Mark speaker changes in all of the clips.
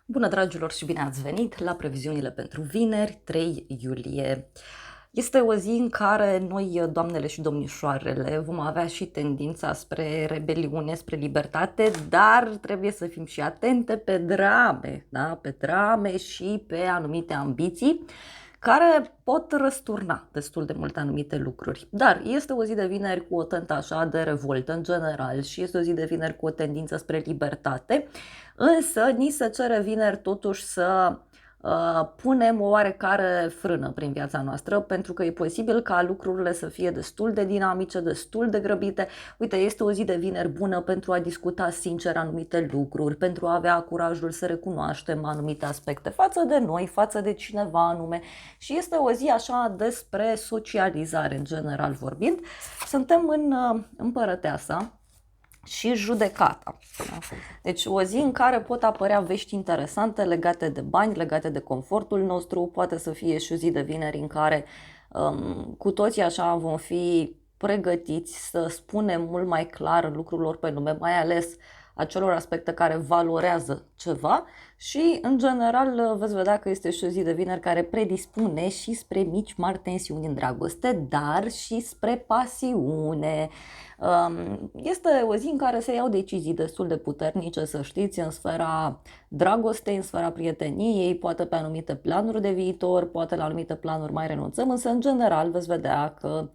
Speaker 1: Bună, dragilor, și bine ați venit la previziunile pentru vineri, 3 iulie. Este o zi în care noi, doamnele și domnișoarele, vom avea și tendința spre rebeliune, spre libertate, dar trebuie să fim și atente pe drame, da? Pe drame și pe anumite ambiții care pot răsturna destul de mult anumite lucruri. Dar este o zi de vineri cu o tentă așa de revoltă în general și este o zi de vineri cu o tendință spre libertate, însă ni se cere vineri totuși să punem o oarecare frână prin viața noastră, pentru că e posibil ca lucrurile să fie destul de dinamice, destul de grăbite. Uite, este o zi de vineri bună pentru a discuta sincer anumite lucruri, pentru a avea curajul să recunoaștem anumite aspecte față de noi, față de cineva anume, și este o zi așa despre socializare în general vorbind. Suntem în Împărăteasa și Judecata. Deci o zi în care pot apărea vești interesante legate de bani, legate de confortul nostru. Poate să fie și o zi de vineri în care cu toții așa vom fi pregătiți să spunem mult mai clar lucrurilor pe nume, mai ales acelor aspecte care valorează ceva, și în general veți vedea că este și o zi de vineri care predispune și spre mici mari tensiuni în dragoste, dar și spre pasiune. Este o zi în care se iau decizii destul de puternice, să știți, în sfera dragostei, în sfera prieteniei, poate pe anumite planuri de viitor, poate la anumite planuri mai renunțăm, însă în general veți vedea că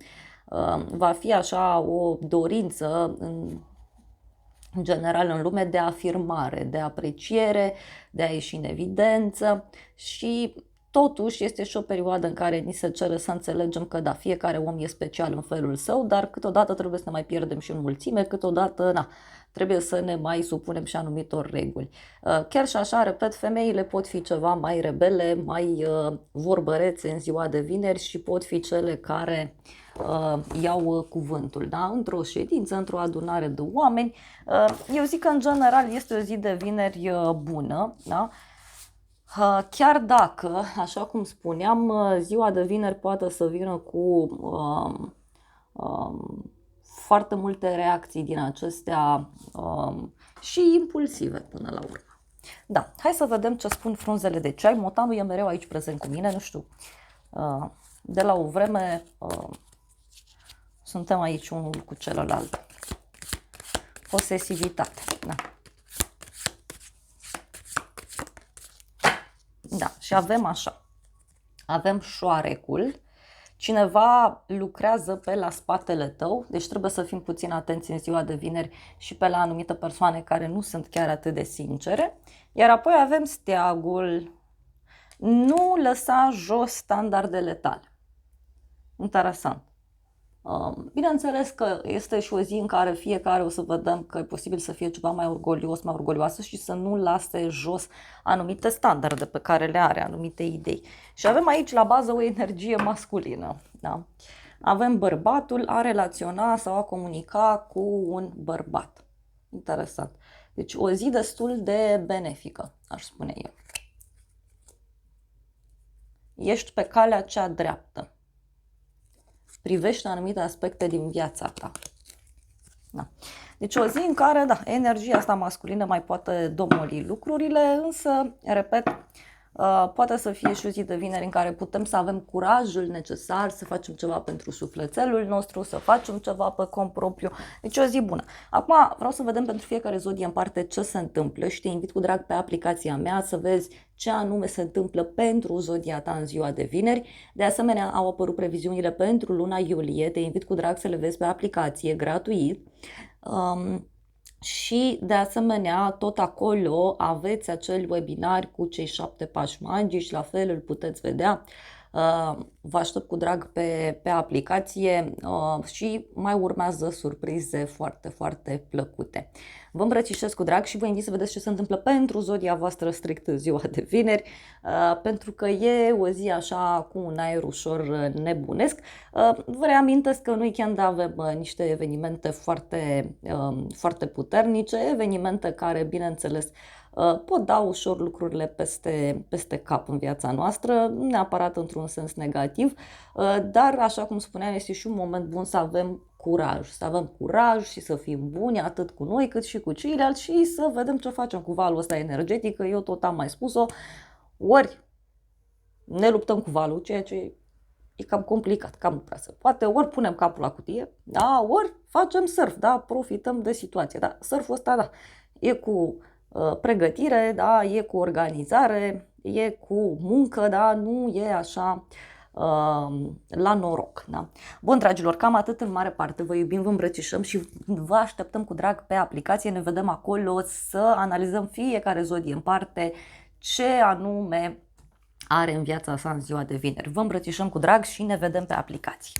Speaker 1: va fi așa o dorință în general în lume de afirmare, de apreciere, de a ieși în evidență, și totuși este și o perioadă în care ni se cere să înțelegem că da, fiecare om e special în felul său, dar câteodată trebuie să ne mai pierdem și în mulțime, câteodată trebuie să ne mai supunem și anumitor reguli. Chiar și așa, repet, femeile pot fi ceva mai rebele, mai vorbărețe în ziua de vineri și pot fi cele care iau cuvântul, da? Într-o ședință, într-o adunare de oameni. Eu zic că în general este o zi de vineri bună, da? Chiar dacă, așa cum spuneam, ziua de vineri poate să vină cu foarte multe reacții din acestea și impulsive până la urmă. Da, hai să vedem ce spun frunzele de ceai. Motanul e mereu aici prezent cu mine, nu știu. De la o vreme suntem aici unul cu celălalt. Posesivitate, da. Da, și avem așa. Avem șoarecul. Cineva lucrează pe la spatele tău, deci trebuie să fim puțin atenți în ziua de vineri și pe la anumite persoane care nu sunt chiar atât de sincere. Iar apoi avem steagul. Nu lăsa jos standardele tale. Interesant. Bineînțeles că este și o zi în care fiecare o să vedem că e posibil să fie ceva mai orgolios, mai orgolioasă și să nu lase jos anumite standarde pe care le are, anumite idei. Și avem aici la bază o energie masculină. Da? Avem bărbatul a relaționa sau a comunica cu un bărbat. Interesant. Deci o zi destul de benefică, aș spune eu. Ești pe calea cea dreaptă. Privește anumite aspecte din viața ta. Da. Deci o zi în care, da, energia asta masculină mai poate domoli lucrurile, însă, repet, poate să fie și o zi de vineri în care putem să avem curajul necesar să facem ceva pentru sufletelul nostru, să facem ceva pe cont propriu. Deci o zi bună. Acum vreau să vedem pentru fiecare zodie în parte ce se întâmplă și te invit cu drag pe aplicația mea să vezi ce anume se întâmplă pentru zodia ta în ziua de vineri. De asemenea, au apărut previziunile pentru luna iulie. Te invit cu drag să le vezi pe aplicație gratuit. Și de asemenea, tot acolo aveți acel webinar cu cei 7 pași magici, la fel îl puteți vedea. Vă aștept cu drag pe aplicație și mai urmează surprize foarte, foarte plăcute. Vă îmbrățișez cu drag și vă invit să vedeți ce se întâmplă pentru zodia voastră strict ziua de vineri, pentru că e o zi așa cu un aer ușor nebunesc. Vă reamintesc că în weekend avem niște evenimente foarte, foarte puternice, evenimente care, bineînțeles, pot da ușor lucrurile peste cap în viața noastră, neapărat într-un sens negativ, dar, așa cum spuneam, este și un moment bun să avem curaj, să avem curaj și să fim buni atât cu noi cât și cu ceilalți și să vedem ce facem cu valul ăsta energetic, că eu tot am mai spus-o, ori ne luptăm cu valul, ceea ce e cam complicat, cam nu prea se poate, ori punem capul la cutie, da, ori facem surf, da, profităm de situație, da, surful ăsta, da, e cu pregătire, da, e cu organizare, e cu muncă, da, nu e așa la noroc, da. Bun, dragilor, cam atât în mare parte, vă iubim, vă îmbrățișăm și vă așteptăm cu drag pe aplicație, ne vedem acolo să analizăm fiecare zodie în parte, ce anume are în viața sa în ziua de vineri. Vă îmbrățișăm cu drag și ne vedem pe aplicații.